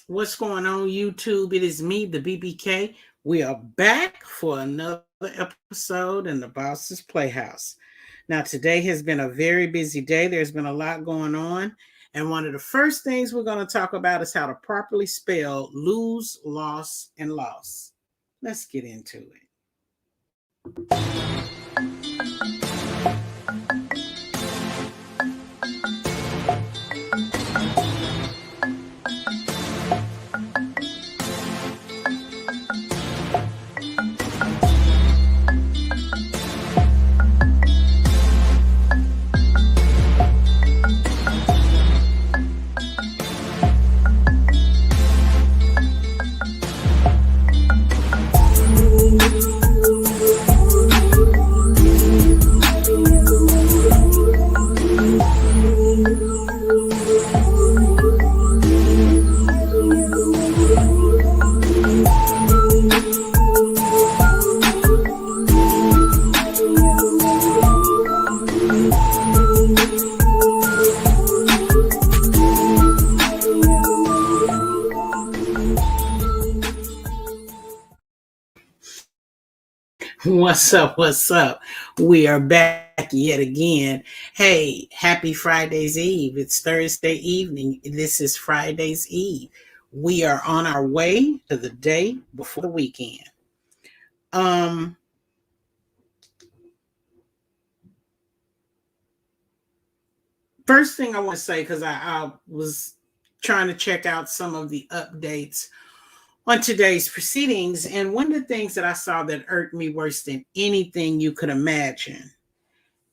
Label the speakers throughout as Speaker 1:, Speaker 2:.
Speaker 1: What's going on, YouTube? It is me, the BBK. We are back for another episode in the Boss's Playhouse. Now, today has been a very busy day. There's been a lot going on. And one of the first things we're going to talk about is how to properly spell lose, loss, and loss. Let's get into it. What's up? What's up? We are back yet again. Hey, happy Friday's Eve. It's Thursday evening. This is Friday's Eve. We are on our way to the day before the weekend. Um, First thing I want to say, because I was trying to check out some of the updates on today's proceedings, and one of the things that I saw that irked me worse than anything you could imagine,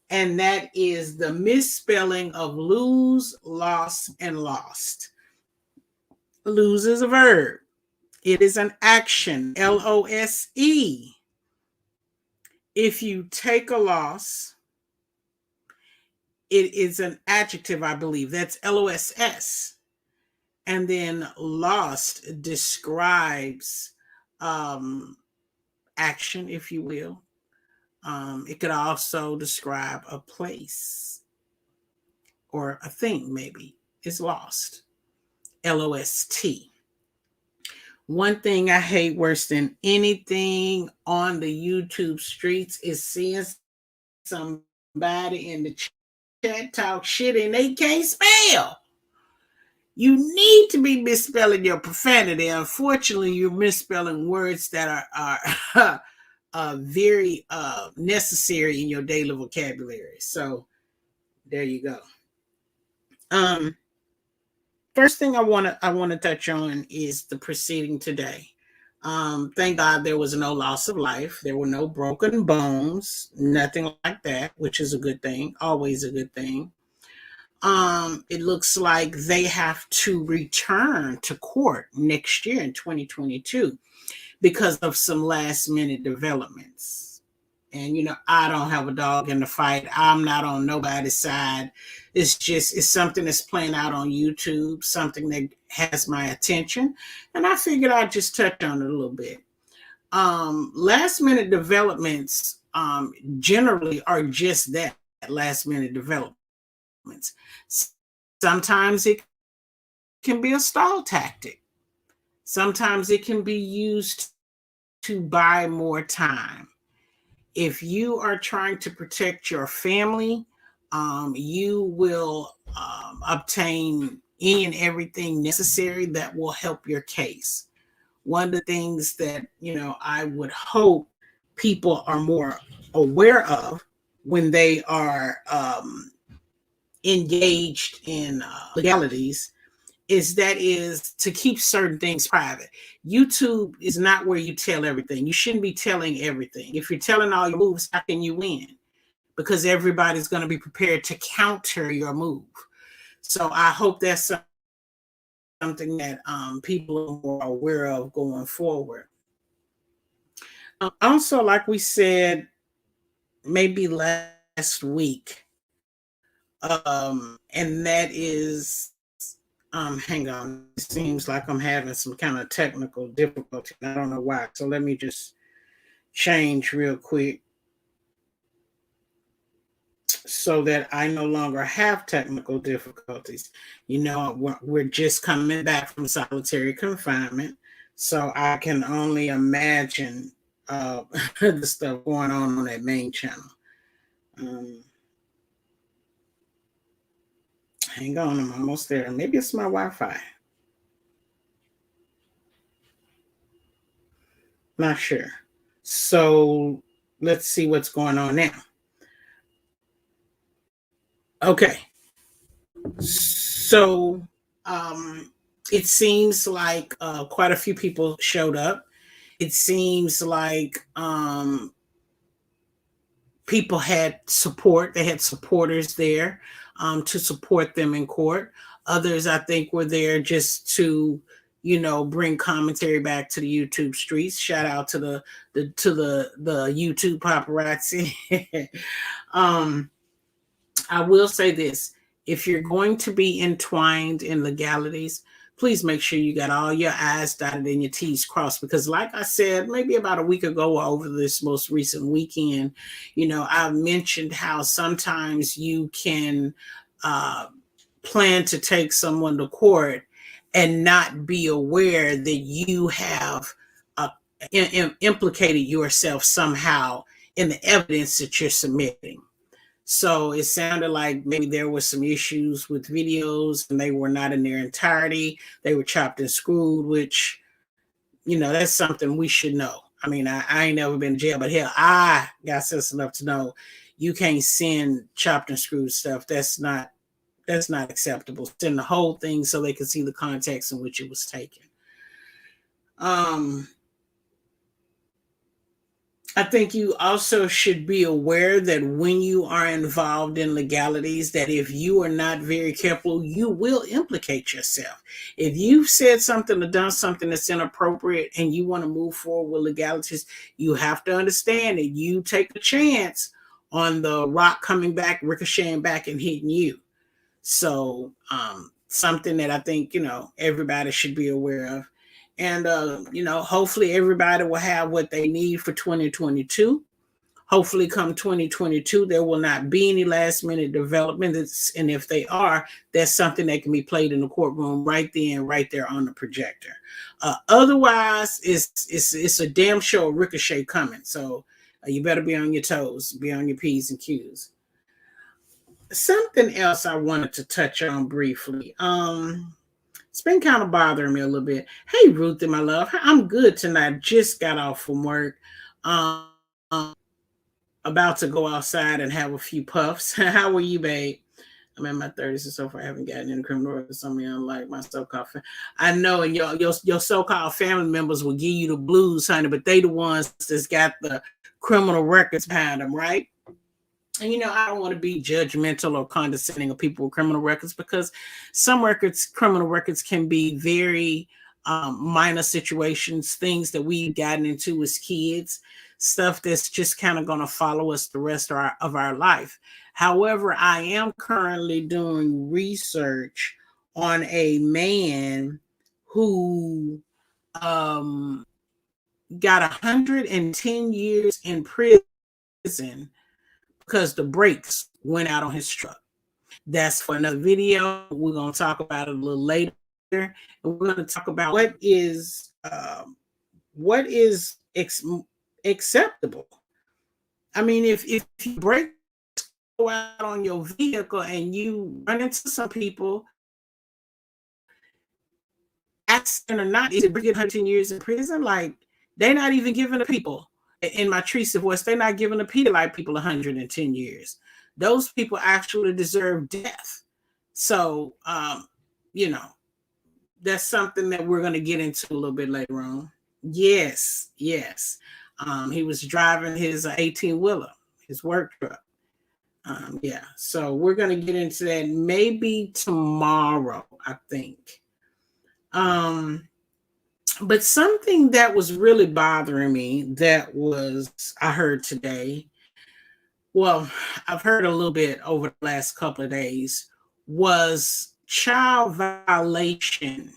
Speaker 1: and that is the misspelling of lose, loss, and lost. Lose is a verb. It is an action, LOSE. If you take a loss, it is an adjective, I believe. That's LOSS. And then lost describes action, if you will. It could also describe a place or a thing, maybe. It's lost. LOST. One thing I hate worse than anything on the YouTube streets is seeing somebody in the chat talk shit and they can't spell. You need to be misspelling your profanity. Unfortunately, you're misspelling words that are very necessary in your daily vocabulary. So there you go. First thing I want to touch on is the proceeding today. Thank God there was no loss of life. There were no broken bones, nothing like that, which is a good thing, always a good thing. It looks like they have to return to court next year in 2022 because of some last minute developments. And I don't have a dog in the fight. I'm not on nobody's side. It's something that's playing out on YouTube, something that has my attention, and I figured I'd just touch on it a little bit. Last minute developments generally are just that, last minute developments. Sometimes it can be a stall tactic. Sometimes it can be used to buy more time. If you are trying to protect your family, you will obtain any and everything necessary that will help your case. One of the things that I would hope people are more aware of when they are engaged in legalities is to keep certain things private. YouTube is not where you tell everything. You shouldn't be telling everything. If you're telling all your moves, how can you win? Because everybody's going to be prepared to counter your move. So I hope that's something that people are more aware of going forward. Also, like we said, maybe last week, and that is hang on. It seems like I'm having some kind of technical difficulty. I don't know why. So let me just change real quick. so that I no longer have technical difficulties. We're just coming back from solitary confinement, so I can only imagine uh, the stuff going on that main channel. Um, Hang on, I'm almost there. Maybe it's my Wi-Fi. Not sure. So let's see what's going on now. Okay. So it seems like quite a few people showed up. It seems like people had support. They had supporters there to support them in court. Others, I think, were there just to, bring commentary back to the YouTube streets. Shout out to the YouTube paparazzi. um, I will say this: if you're going to be entwined in legalities, please make sure you got all your I's dotted and your T's crossed. Because, like I said, maybe about a week ago or over this most recent weekend, I've mentioned how sometimes you can uh, plan to take someone to court and not be aware that you have implicated yourself somehow in the evidence that you're submitting. So it sounded like maybe there were some issues with videos and they were not in their entirety. They were chopped and screwed, which, that's something we should know. I mean, I ain't never been to jail, but hell, I got sense enough to know you can't send chopped and screwed stuff. That's not acceptable. Send the whole thing so they can see the context in which it was taken. I think you also should be aware that when you are involved in legalities, that if you are not very careful, you will implicate yourself. If you've said something or done something that's inappropriate and you want to move forward with legalities, you have to understand that you take a chance on the rock coming back, ricocheting back and hitting you. So something that I think, everybody should be aware of. And, hopefully everybody will have what they need for 2022. Hopefully come 2022, there will not be any last minute developments. And if they are, that's something that can be played in the courtroom right then, right there on the projector. Otherwise, it's a damn sure ricochet coming. So you better be on your toes, be on your P's and Q's. Something else I wanted to touch on briefly. It's been kind of bothering me a little bit. Hey, Ruthie, my love, I'm good tonight. Just got off from work. Um, about to go outside and have a few puffs. How are you, babe? I'm in my 30s and so far. I haven't gotten into criminal record. Some of you like my so-called I know, and your so-called family members will give you the blues, honey, but they the ones that's got the criminal records behind them, right? And I don't want to be judgmental or condescending of people with criminal records, because some criminal records can be very minor situations, things that we've gotten into as kids, stuff that's just kind of going to follow us the rest of our life. However, I am currently doing research on a man who got 110 years in prison because the brakes went out on his truck. That's for another video. We're going to talk about it a little later. And we're going to talk about what is acceptable. I mean, if you brake go out on your vehicle and you run into some people, accident or not, is it bringing 110 years in prison? Like, they're not even giving the people, in my Teresa voice, they're not giving the Pedialyte people 110 years. Those people actually deserve death. So, that's something that we're going to get into a little bit later on. Yes. He was driving his 18-wheeler, his work truck. Yeah. So we're going to get into that maybe tomorrow, I think. But something that was really bothering me I heard today, well, I've heard a little bit over the last couple of days, was child violation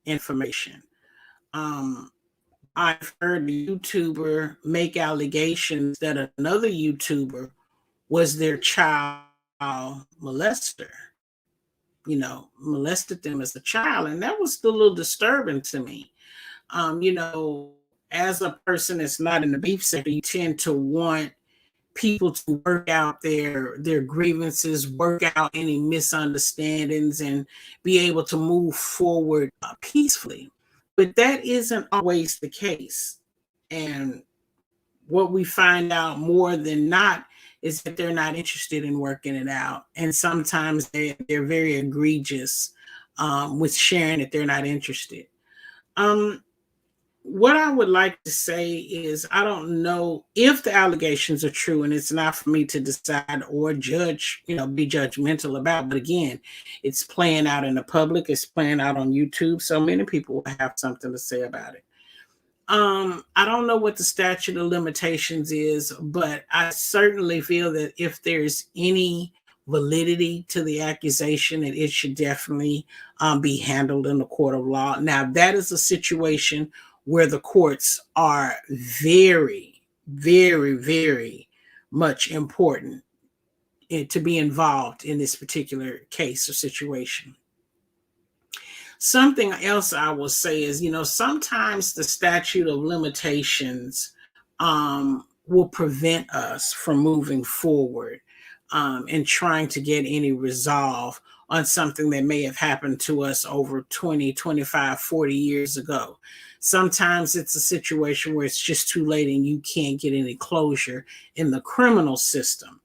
Speaker 1: information. I've heard a YouTuber make allegations that another YouTuber was their child molester, molested them as a child. And that was a little disturbing to me. As a person that's not in the beef sector, you tend to want people to work out their grievances, work out any misunderstandings, and be able to move forward peacefully. But that isn't always the case. And what we find out more than not is that they're not interested in working it out. And sometimes they're very egregious with sharing that they're not interested. Um, what I would like to say is I don't know if the allegations are true, and it's not for me to decide or judge, be judgmental about. But again, it's playing out in the public, it's playing out on YouTube. So many people will have something to say about it. I don't know what the statute of limitations is, but I certainly feel that if there's any validity to the accusation, that it should definitely be handled in the court of law. Now, that is a situation where the courts are very, very, very much important to be involved in this particular case or situation. Something else I will say is, sometimes the statute of limitations will prevent us from moving forward and trying to get any resolve on something that may have happened to us over 20, 25, 40 years ago. Sometimes it's a situation where it's just too late and you can't get any closure in the criminal system.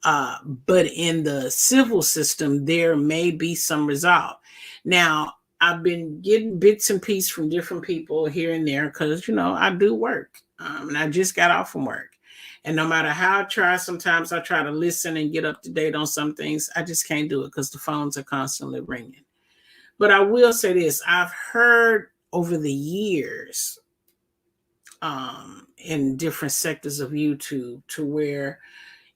Speaker 1: But in the civil system, there may be some resolve. Now, I've been getting bits and pieces from different people here and there because, I do work and I just got off from work. And no matter how I try, sometimes I try to listen and get up to date on some things. I just can't do it because the phones are constantly ringing. But I will say this. I've heard over the years in different sectors of YouTube to where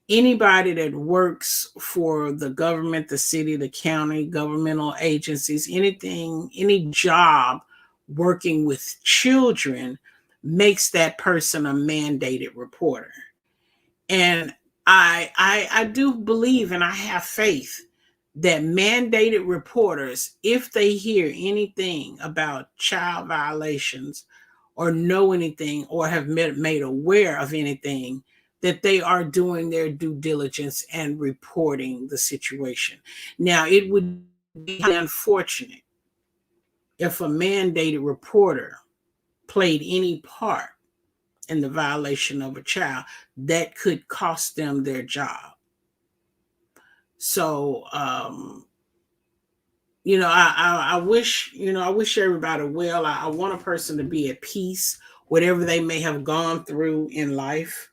Speaker 1: anybody that works for the government, the city, the county, governmental agencies, any job working with children makes that person a mandated reporter. And I do believe and I have faith that mandated reporters, if they hear anything about child violations or know anything or have made aware of anything, that they are doing their due diligence and reporting the situation. Now, it would be unfortunate if a mandated reporter played any part in the violation of a child that could cost them their job. So, I wish, I wish everybody well. I want a person to be at peace, whatever they may have gone through in life.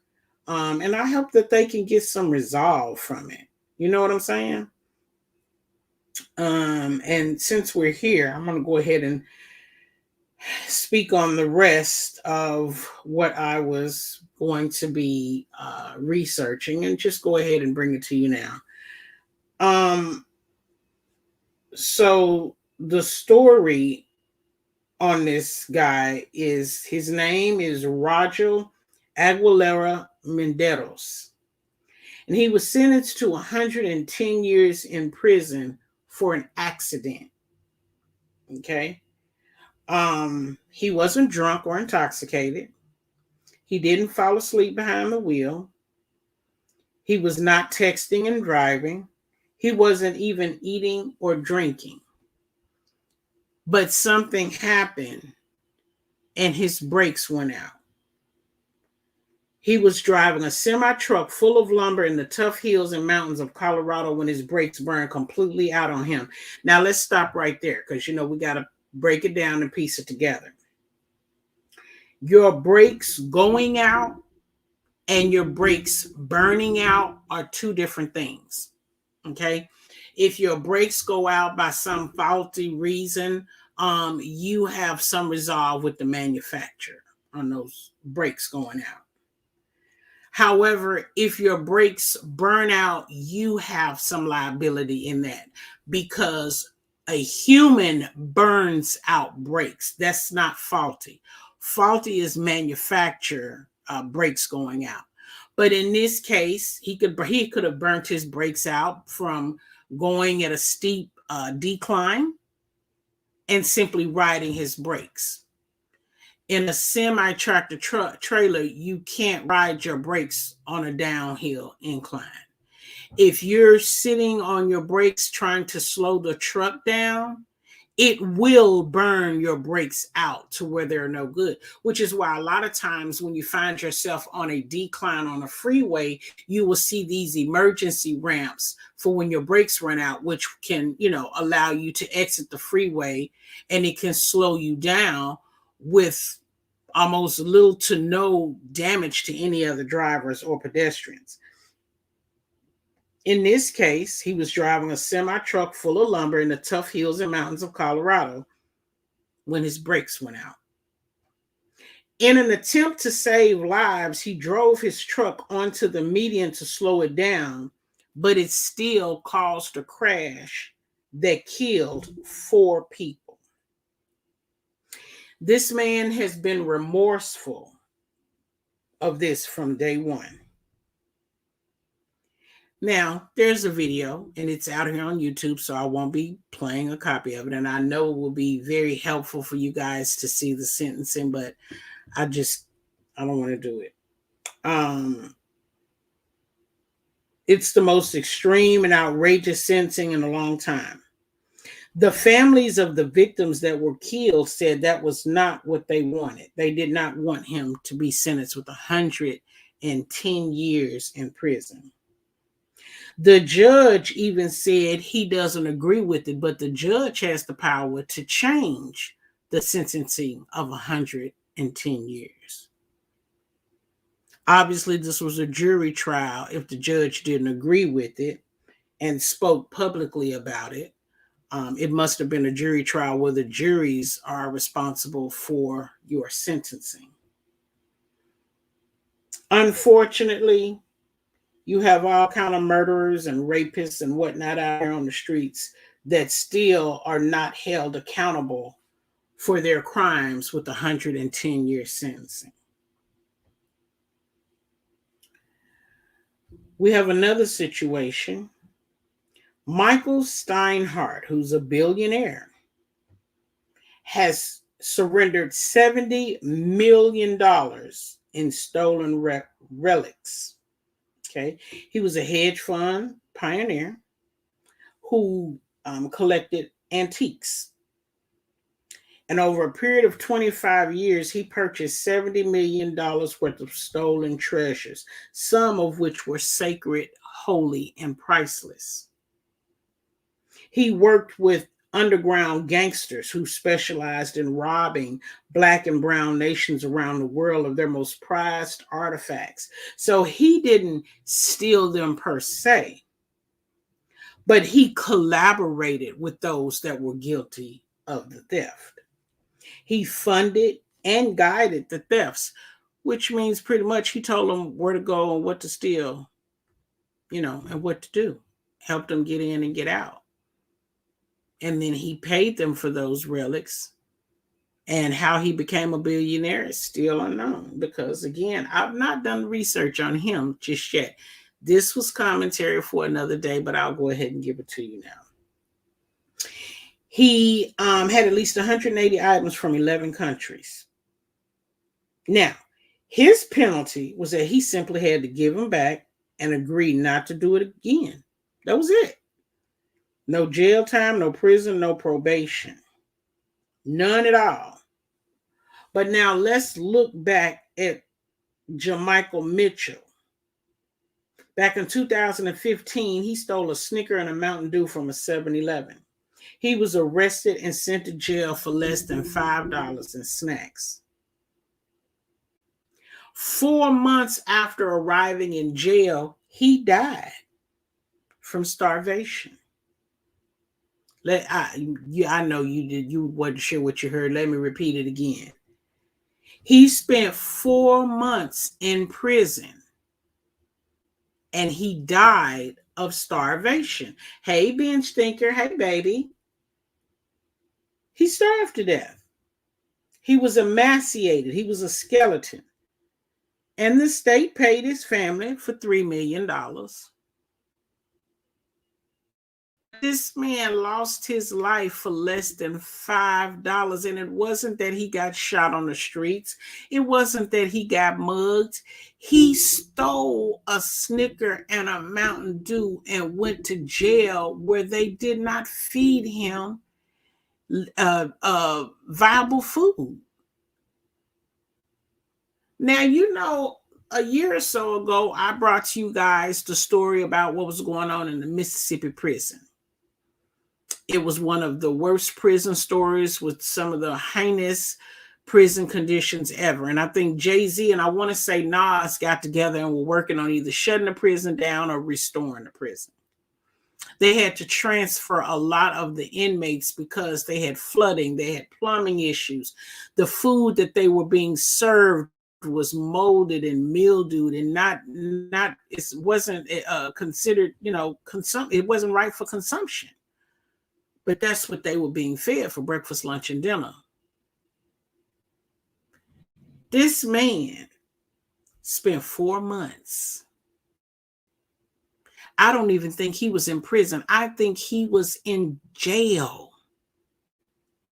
Speaker 1: And I hope that they can get some resolve from it. You know what I'm saying? And since we're here, I'm going to go ahead and speak on the rest of what I was going to be researching and just go ahead and bring it to you now. So the story on this guy is, his name is Roger Aguilera Menderos. And he was sentenced to 110 years in prison for an accident. Okay. He wasn't drunk or intoxicated. He didn't fall asleep behind the wheel. He was not texting and driving. He wasn't even eating or drinking. But something happened and his brakes went out. He was driving a semi-truck full of lumber in the tough hills and mountains of Colorado when his brakes burned completely out on him. Now, let's stop right there because, we got to break it down and piece it together. Your brakes going out and your brakes burning out are two different things, okay? If your brakes go out by some faulty reason, you have some resolve with the manufacturer on those brakes going out. However, if your brakes burn out, you have some liability in that because a human burns out brakes. That's not faulty. Faulty is manufacturer brakes going out. But in this case, he could have burnt his brakes out from going at a steep decline and simply riding his brakes. In a semi-tractor trailer, you can't ride your brakes on a downhill incline. If you're sitting on your brakes trying to slow the truck down, it will burn your brakes out to where they're no good, which is why a lot of times when you find yourself on a decline on a freeway, you will see these emergency ramps for when your brakes run out, which can, allow you to exit the freeway, and it can slow you down with almost little to no damage to any other drivers or pedestrians. In this case, he was driving a semi-truck full of lumber in the tough hills and mountains of Colorado when his brakes went out. In an attempt to save lives, he drove his truck onto the median to slow it down, but it still caused a crash that killed 4 people. This man has been remorseful of this from day one. Now, there's a video, and it's out here on YouTube, so I won't be playing a copy of it. And I know it will be very helpful for you guys to see the sentencing, but I don't want to do it. It's the most extreme and outrageous sentencing in a long time. The families of the victims that were killed said that was not what they wanted. They did not want him to be sentenced with 110 years in prison. The judge even said he doesn't agree with it, but the judge has the power to change the sentencing of 110 years. Obviously, this was a jury trial if the judge didn't agree with it and spoke publicly about it. It must have been a jury trial where the juries are responsible for your sentencing. Unfortunately, you have all kind of murderers and rapists and whatnot out here on the streets that still are not held accountable for their crimes with 110-year sentencing. We have another situation. Michael Steinhardt, who's a billionaire, has surrendered $70 million in stolen relics. Okay, he was a hedge fund pioneer who collected antiques. And over a period of 25 years, he purchased $70 million worth of stolen treasures, some of which were sacred, holy, and priceless. He worked with underground gangsters who specialized in robbing Black and brown nations around the world of their most prized artifacts. So he didn't steal them per se, but he collaborated with those that were guilty of the theft. He funded and guided the thefts, which means pretty much he told them where to go and what to steal, and what to do. Helped them get in and get out. And then he paid them for those relics. And how he became a billionaire is still unknown because, again, I've not done research on him just yet. This was commentary for another day, but I'll go ahead and give it to you now. He had at least 180 items from 11 countries. Now, his penalty was that he simply had to give them back and agree not to do it again. That was it. No jail time, no prison, no probation. None at all. But now let's look back at Jamichael Mitchell. Back in 2015, he stole a Snicker and a Mountain Dew from a 7-Eleven. He was arrested and sent to jail for less than $5 in snacks. 4 months after arriving in jail, he died from starvation. I know you wasn't sure what you heard. Let me repeat it again. He spent 4 months in prison and he died of starvation. Hey, bench thinker. Hey, baby. He starved to death. He was emaciated. He was a skeleton. And the state paid his family for $3 million. This man lost his life for less than $5. And it wasn't that he got shot on the streets. It wasn't that he got mugged. He stole a Snicker and a Mountain Dew and went to jail where they did not feed him viable food. Now, a year or so ago, I brought to you guys the story about what was going on in the Mississippi prison. It was one of the worst prison stories with some of the heinous prison conditions ever. And I think Jay-Z and I want to say Nas got together and were working on either shutting the prison down or restoring the prison. They had to transfer a lot of the inmates because they had flooding, they had plumbing issues. The food that they were being served was molded and mildewed and it wasn't considered, it wasn't right for consumption. But that's what they were being fed for breakfast, lunch, and dinner. This man spent 4 months. I don't even think he was in prison. I think he was in jail.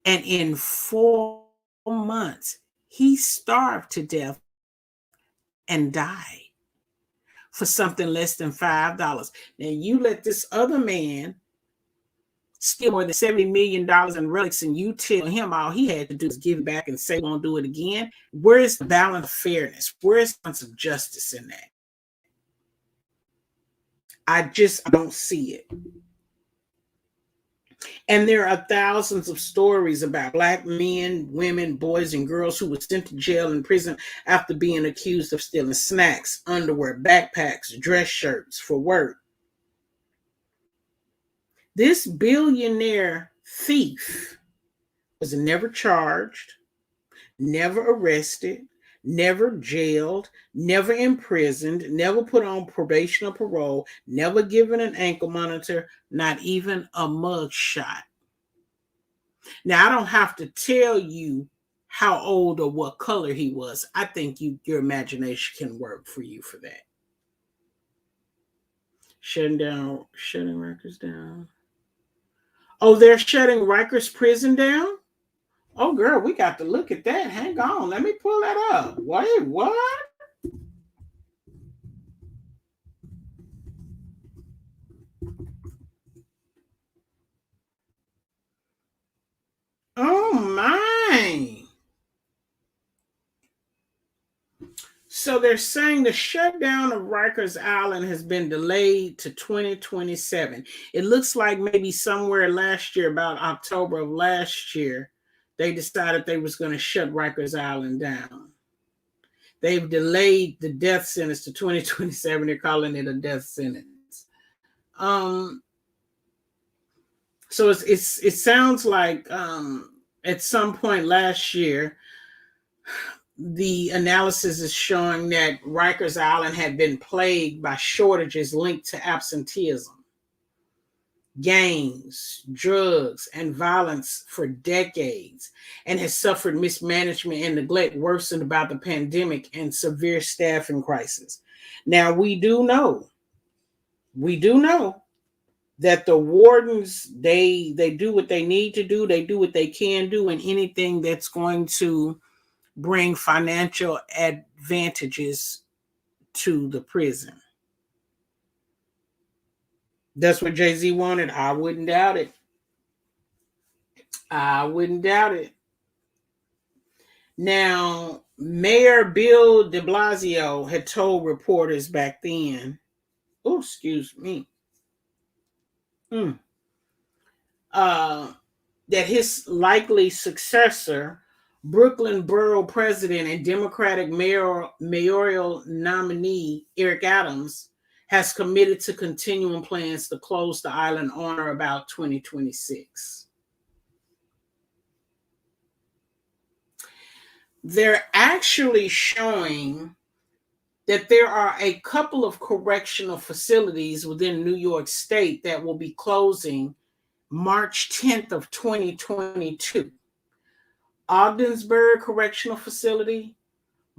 Speaker 1: And in 4 months, he starved to death and died for something less than $5. Now, you let this other man steal more than $70 million in relics, and you tell him all he had to do is give back and say won't do it again. Where is the balance of fairness? Where is the sense of justice in that? I don't see it. And there are thousands of stories about Black men, women, boys, and girls who were sent to jail and prison after being accused of stealing snacks, underwear, backpacks, dress shirts for work. This billionaire thief was never charged, never arrested, never jailed, never imprisoned, never put on probation or parole, never given an ankle monitor, not even a mug shot. Now, I don't have to tell you how old or what color he was. I think your imagination can work for you for that. Shutting Rikers down. Oh, they're shutting Rikers prison down? Oh, girl, we got to look at that. Hang on. Let me pull that up. Wait, what? Oh, my. So they're saying the shutdown of Rikers Island has been delayed to 2027. It looks like maybe somewhere last year, about October of last year, they decided they was going to shut Rikers Island down. They've delayed the death sentence to 2027. They're calling it a death sentence. So it sounds like at some point last year, the analysis is showing that Rikers Island had been plagued by shortages linked to absenteeism, gangs, drugs, and violence for decades, and has suffered mismanagement and neglect worsened by the pandemic and severe staffing crisis. Now, we do know that the wardens, they do what they need to do, they do what they can do, and anything that's going to bring financial advantages to the prison. That's what Jay-Z wanted. I wouldn't doubt it. Now, Mayor Bill de Blasio had told reporters back then, that his likely successor, Brooklyn Borough President and Democratic mayoral nominee Eric Adams, has committed to continuing plans to close the island on or about 2026. They're actually showing that there are a couple of correctional facilities within New York State that will be closing March 10th of 2022. Ogdensburg Correctional Facility,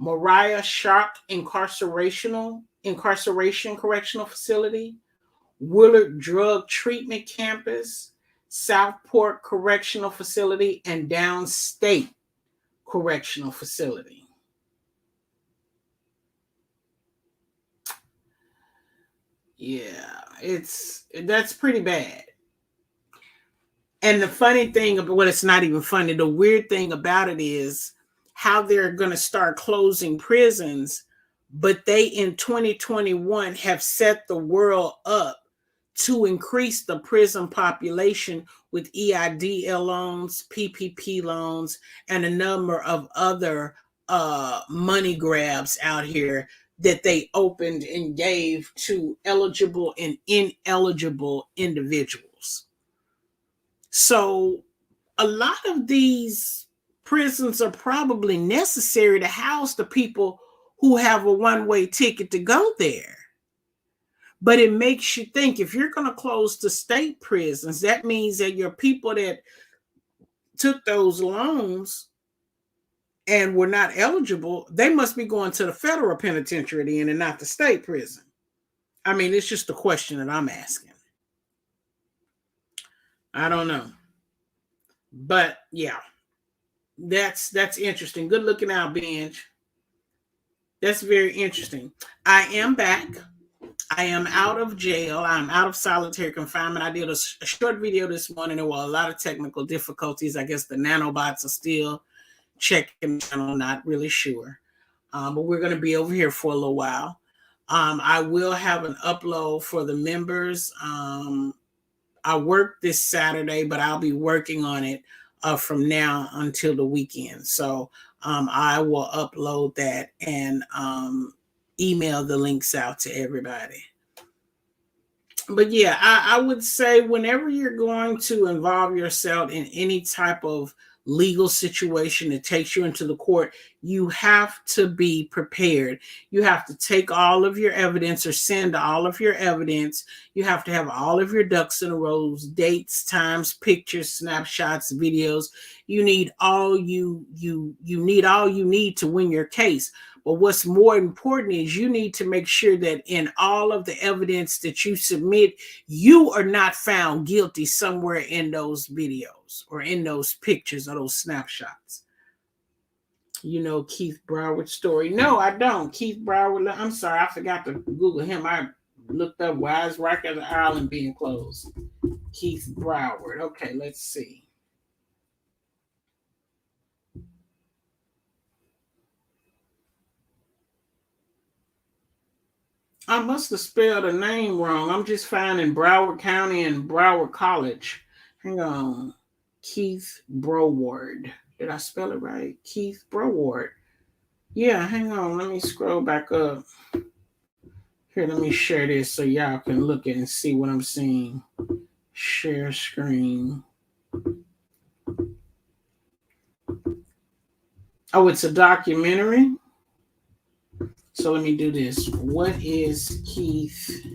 Speaker 1: Moriah Sharp Incarceration Correctional Facility, Willard Drug Treatment Campus, Southport Correctional Facility, and Downstate Correctional Facility. Yeah, that's pretty bad. And the funny thing about, well, it's not even funny. The weird thing about it is how they're going to start closing prisons, but they in 2021 have set the world up to increase the prison population with EIDL loans, PPP loans, and a number of other money grabs out here that they opened and gave to eligible and ineligible individuals. So a lot of these prisons are probably necessary to house the people who have a one-way ticket to go there. But it makes you think, if you're going to close the state prisons, that means that your people that took those loans and were not eligible, they must be going to the federal penitentiary then and not the state prison. I mean, it's just a question that I'm asking. I don't know. But yeah, that's interesting. Good looking out, Benj. That's very interesting. I am back. I am out of jail. I'm out of solitary confinement. I did a short video this morning. There were a lot of technical difficulties. I guess the nanobots are still checking the channel. Not really sure. But we're going to be over here for a little while. I will have an upload for the members. I work this Saturday, but I'll be working on it from now until the weekend. So I will upload that and email the links out to everybody. But yeah, I would say whenever you're going to involve yourself in any type of legal situation that takes you into the court, you have to be prepared. You have to take all of your evidence or send all of your evidence. You have to have all of your ducks in a row, dates, times, pictures, snapshots, videos. You need all you need to win your case. But what's more important is you need to make sure that in all of the evidence that you submit, you are not found guilty somewhere in those videos or in those pictures or those snapshots. You know Keith Broward's story? No, I don't. Keith Broward, I'm sorry, I forgot to Google him. I looked up why is Rikers Island being closed. Keith Broward. Okay, let's see. I must have spelled a name wrong. I'm just finding Broward County and Broward College. Hang on. Keith Broward. Did I spell it right? Keith Broward. Yeah, hang on. Let me scroll back up. Here, let me share this so y'all can look at and see what I'm seeing. Share screen. Oh, it's a documentary. So let me do this. What is Keith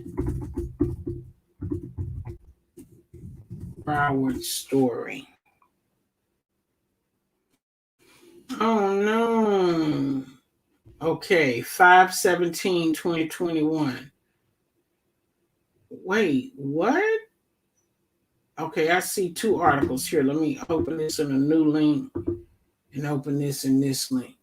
Speaker 1: Broward's story? Oh no. Okay, 5/17/2021. Wait, what? Okay, I see two articles here. Let me open this in a new link and open this in this link.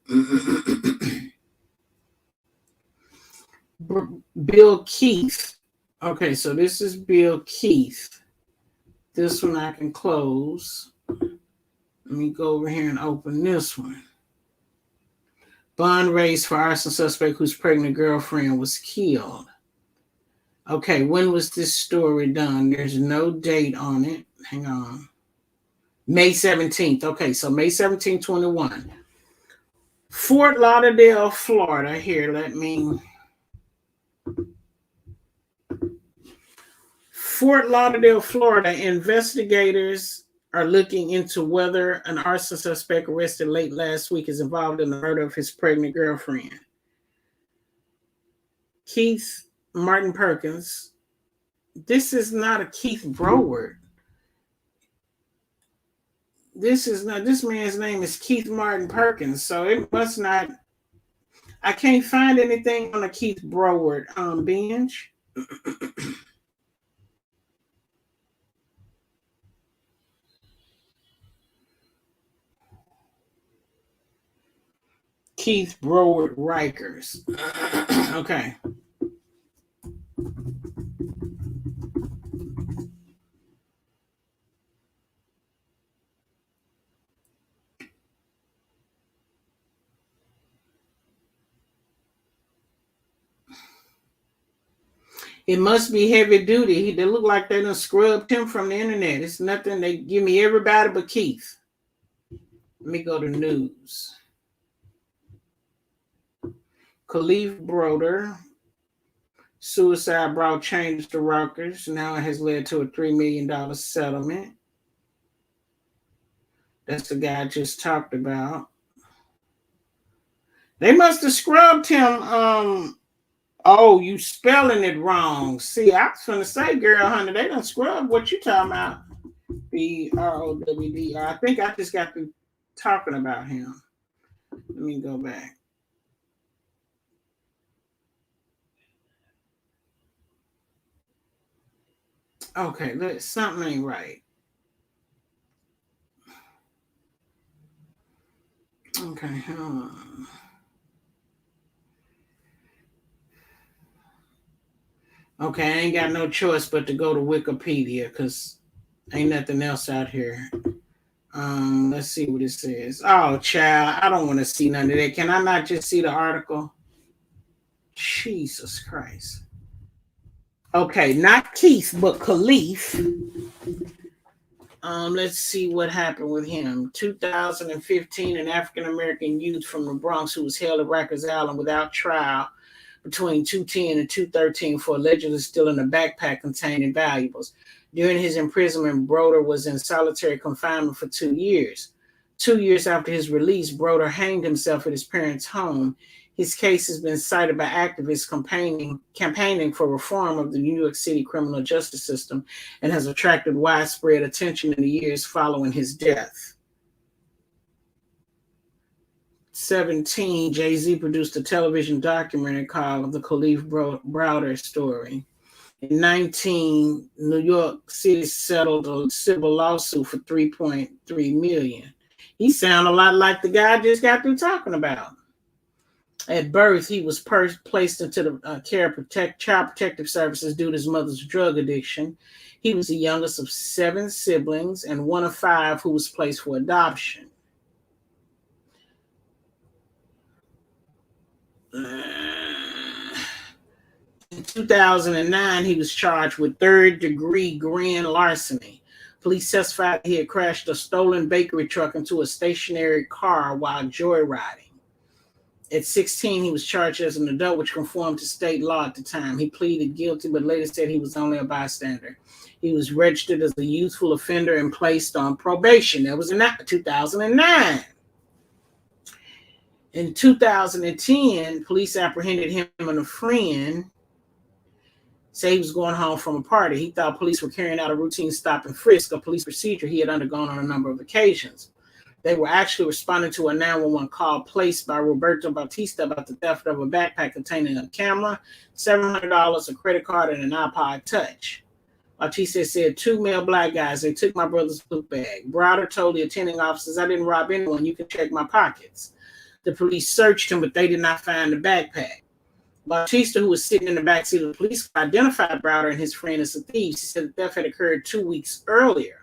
Speaker 1: Bill Keith. Okay, so this is Bill Keith. This one I can close. Let me go over here and open this one. Bond raised for arson suspect whose pregnant girlfriend was killed. Okay, when was this story done? There's no date on it. Hang on. May 17th. Okay, so May 17th, 21. Fort Lauderdale, Florida. Here, let me... Fort Lauderdale, Florida. Investigators are looking into whether an arson suspect arrested late last week is involved in the murder of his pregnant girlfriend. Keith Martin Perkins. This is not a Keith Broward. This man's name is Keith Martin Perkins, so it must not. I can't find anything on the Keith Broward binge. Keith Broward Rikers. Okay. It must be heavy duty. They look like they done scrubbed him from the internet. It's nothing. They give me everybody but Keith. Let me go to news. Khalif Broder, suicide brought changes to Rikers. Now it has led to a $3 million settlement. That's the guy I just talked about. They must have scrubbed him. Oh, you spelling it wrong. See, I was going to say, girl, honey, they done scrubbed what you talking about. Browdr. I think I just got through talking about him. Let me go back. Okay, something ain't right. Okay, hold on. Okay, I ain't got no choice but to go to Wikipedia because ain't nothing else out here. Let's see what it says. Oh, child, I don't want to see none of that. Can I not just see the article? Jesus Christ. Okay, not Keith, but Khalif. Let's see what happened with him. 2015, an African American youth from the Bronx who was held at Rikers Island without trial between 2:10 and 2:13 for allegedly stealing a backpack containing valuables. During his imprisonment, Broder was in solitary confinement for 2 years. 2 years after his release, Broder hanged himself at his parents' home. His case has been cited by activists campaigning for reform of the New York City criminal justice system and has attracted widespread attention in the years following his death. 17, Jay-Z produced a television documentary called The Khalif Browder Story. In 19, New York City settled a civil lawsuit for $3.3 million. He sounded a lot like the guy I just got through talking about. At birth, he was placed into the care of Child Protective Services due to his mother's drug addiction. He was the youngest of 7 siblings and one of 5 who was placed for adoption. In 2009, he was charged with third-degree grand larceny. Police testified he had crashed a stolen bakery truck into a stationary car while joyriding. At 16, he was charged as an adult, which conformed to state law at the time. He pleaded guilty, but later said he was only a bystander. He was registered as a youthful offender and placed on probation. That was in 2009. In 2010, police apprehended him and a friend. Say he was going home from a party. He thought police were carrying out a routine stop and frisk, a police procedure he had undergone on a number of occasions. They were actually responding to a 911 call placed by Roberto Bautista about the theft of a backpack containing a camera, $700, a credit card, and an iPod Touch. Bautista said, 2 male black guys, they took my brother's book bag. Browder told the attending officers, I didn't rob anyone. You can check my pockets. The police searched him, but they did not find the backpack. Bautista, who was sitting in the backseat of the police car, identified Browder and his friend as the thieves. He said the theft had occurred 2 weeks earlier.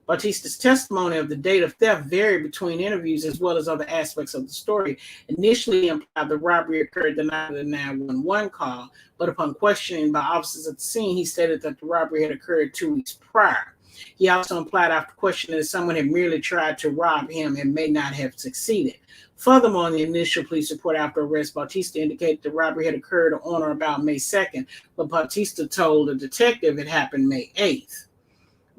Speaker 1: Bautista's testimony of the date of theft varied between interviews as well as other aspects of the story. Initially implied the robbery occurred the night of the 911 call, but upon questioning by officers at the scene, he stated that the robbery had occurred 2 weeks prior. He also implied after questioning that someone had merely tried to rob him and may not have succeeded. Furthermore, in the initial police report after arrest, Bautista indicated the robbery had occurred on or about May 2nd, but Bautista told the detective it happened May 8th.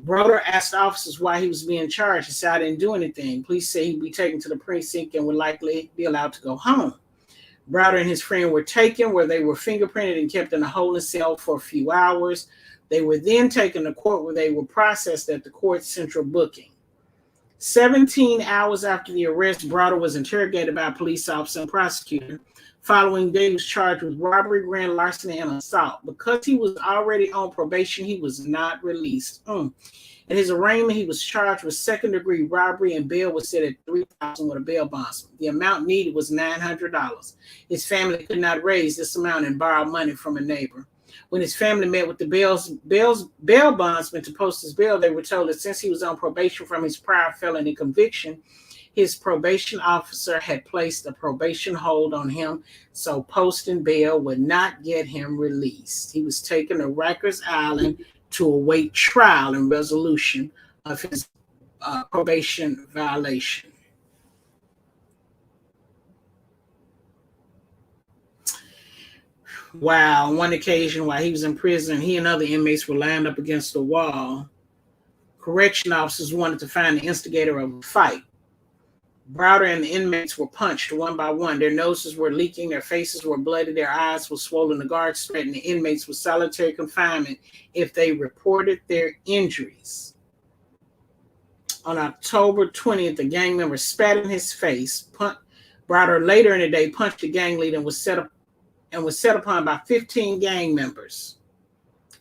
Speaker 1: Broder asked officers why he was being charged. He said, I didn't do anything. Police say he'd be taken to the precinct and would likely be allowed to go home. Browder and his friend were taken, where they were fingerprinted and kept in a holding cell for a few hours. They were then taken to court, where they were processed at the court's central booking. 17 hours after the arrest, Browder was interrogated by a police officer and prosecutor. Following day, he was charged with robbery, grand larceny, and assault. Because he was already on probation, he was not released. In his arraignment, he was charged with second-degree robbery, and bail was set at $3,000 with a bail bondsman. The amount needed was $900. His family could not raise this amount and borrow money from a neighbor. When his family met with the bail bondsman to post his bail, they were told that since he was on probation from his prior felony conviction, his probation officer had placed a probation hold on him, so posting bail would not get him released. He was taken to Rikers Island to await trial and resolution of his probation violation. Wow, on one occasion while he was in prison, he and other inmates were lined up against the wall. Correction officers wanted to find the instigator of a fight. Browder and the inmates were punched one by one. Their noses were leaking, their faces were bloody, their eyes were swollen. The guards threatened the inmates with solitary confinement if they reported their injuries. On October 20th, a gang member spat in his face. Browder later in the day punched the gang leader and was set upon by 15 gang members.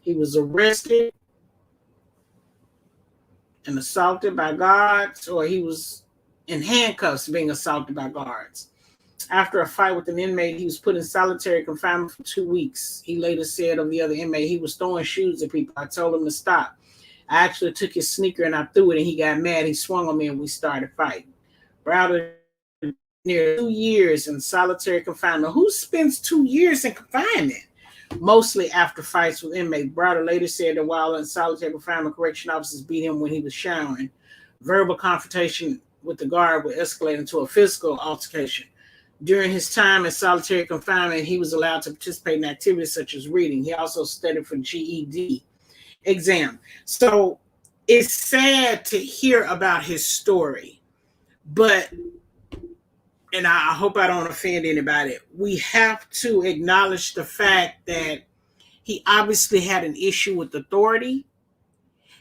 Speaker 1: He was arrested and assaulted by guards, or he was in handcuffs being assaulted by guards. After a fight with an inmate, he was put in solitary confinement for 2 weeks. He later said of the other inmate, he was throwing shoes at people. I told him to stop. I actually took his sneaker and I threw it, and he got mad. He swung on me and we started fighting. Browder near 2 years in solitary confinement. Who spends 2 years in confinement? Mostly after fights with inmates. Browder later said that while in solitary confinement, correction officers beat him when he was showering. Verbal confrontation with the guard would escalate into a physical altercation. During his time in solitary confinement, he was allowed to participate in activities such as reading. He also studied for GED exam. So it's sad to hear about his story, but, and I hope I don't offend anybody, we have to acknowledge the fact that he obviously had an issue with authority.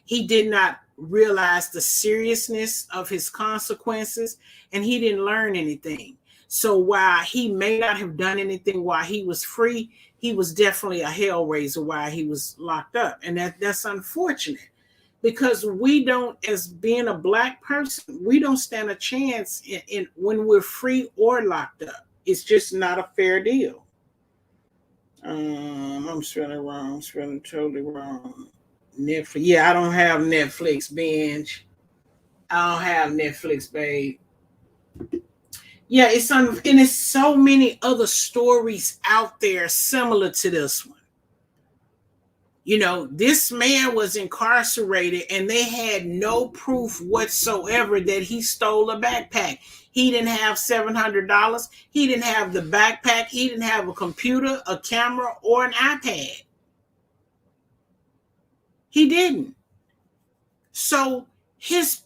Speaker 1: He did not realize the seriousness of his consequences, and he didn't learn anything. So while he may not have done anything while he was free, he was definitely a hellraiser while he was locked up. And that's unfortunate, because we don't, as being a Black person, we don't stand a chance in when we're free or locked up. It's just not a fair deal. I'm spelling wrong. I'm spelling totally wrong. Netflix. Yeah, I don't have Netflix, binge. I don't have Netflix, babe. Yeah, and it's so many other stories out there similar to this one. You know, this man was incarcerated and they had no proof whatsoever that he stole a backpack. He didn't have $700. He didn't have the backpack. He didn't have a computer, a camera, or an iPad. He didn't. So his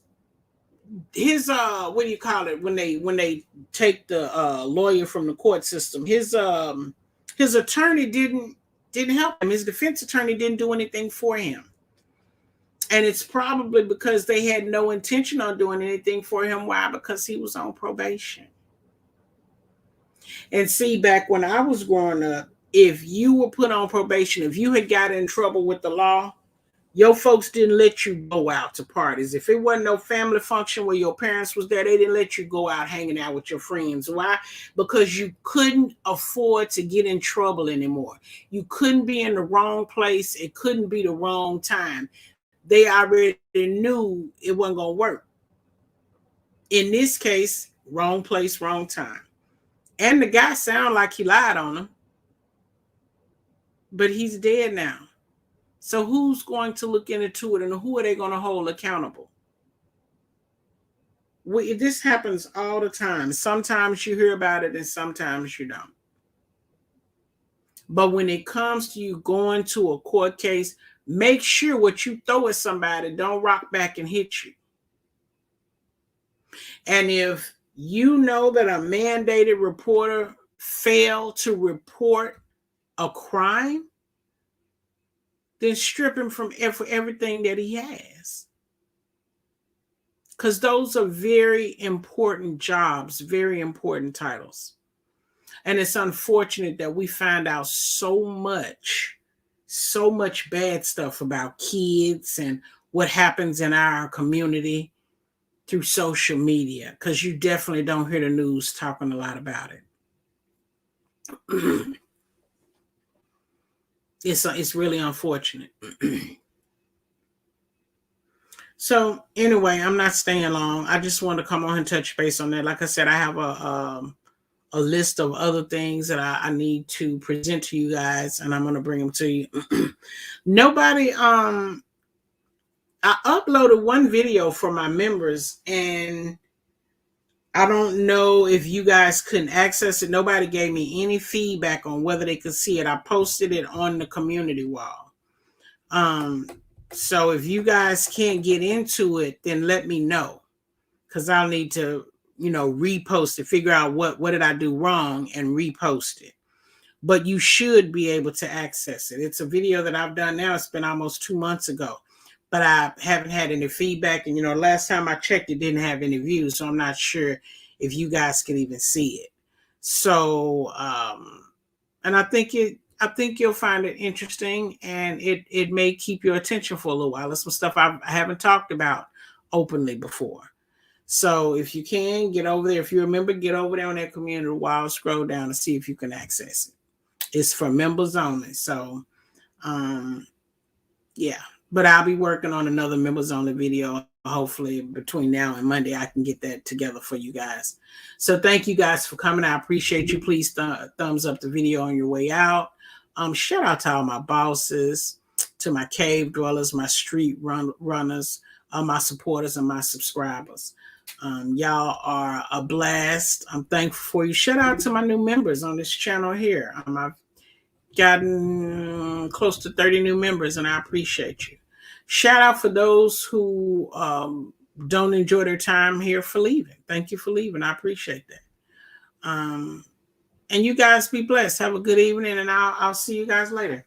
Speaker 1: what do you call it when they take the lawyer from the court system, his attorney didn't help him. His defense attorney didn't do anything for him, and it's probably because they had no intention on doing anything for him. Why? Because he was on probation. And see, back when I was growing up, if you were put on probation, if you had got in trouble with the law, your folks didn't let you go out to parties. If it wasn't no family function where your parents was there, they didn't let you go out hanging out with your friends. Why? Because you couldn't afford to get in trouble anymore. You couldn't be in the wrong place. It couldn't be the wrong time. They already knew it wasn't going to work. In this case, wrong place, wrong time. And the guy sounded like he lied on him. But he's dead now. So who's going to look into it, and who are they going to hold accountable? This happens all the time. Sometimes you hear about it and sometimes you don't. But when it comes to you going to a court case, make sure what you throw at somebody don't rock back and hit you. And if you know that a mandated reporter failed to report a crime, then strip him from everything that he has. Because those are very important jobs, very important titles. And it's unfortunate that we find out so much bad stuff about kids and what happens in our community through social media, because you definitely don't hear the news talking a lot about it. It's really unfortunate. So anyway, I'm not staying long. I just want to come on and touch base on that. Like I said, I have a list of other things that I need to present to you guys, and I'm going to bring them to you. Nobody, I uploaded one video for my members, and I don't know if you guys couldn't access it. Nobody gave me any feedback on whether they could see it. I posted it on the community wall. So if you guys can't get into it, then let me know, because I'll need to, repost it, figure out what did I do wrong and repost it. But you should be able to access it. It's a video that I've done now. It's been almost 2 months ago, but I haven't had any feedback. And, last time I checked, it didn't have any views. So I'm not sure if you guys can even see it. So, and I think you'll find it interesting, and it may keep your attention for a little while. There's some stuff I haven't talked about openly before. So if you can, get over there. If you remember, get over there on that community wall, scroll down and see if you can access it. It's for members only. So, yeah. But I'll be working on another members only video. Hopefully between now and Monday, I can get that together for you guys. So thank you guys for coming. I appreciate you. Please thumbs up the video on your way out. Shout out to all my bosses, to my cave dwellers, my street runners, my supporters, and my subscribers. Y'all are a blast. I'm thankful for you. Shout out to my new members on this channel here. I've gotten close to 30 new members, and I appreciate you. Shout out for those who don't enjoy their time here for leaving. Thank you for leaving. I appreciate that. And you guys be blessed. Have a good evening, and I'll see you guys later.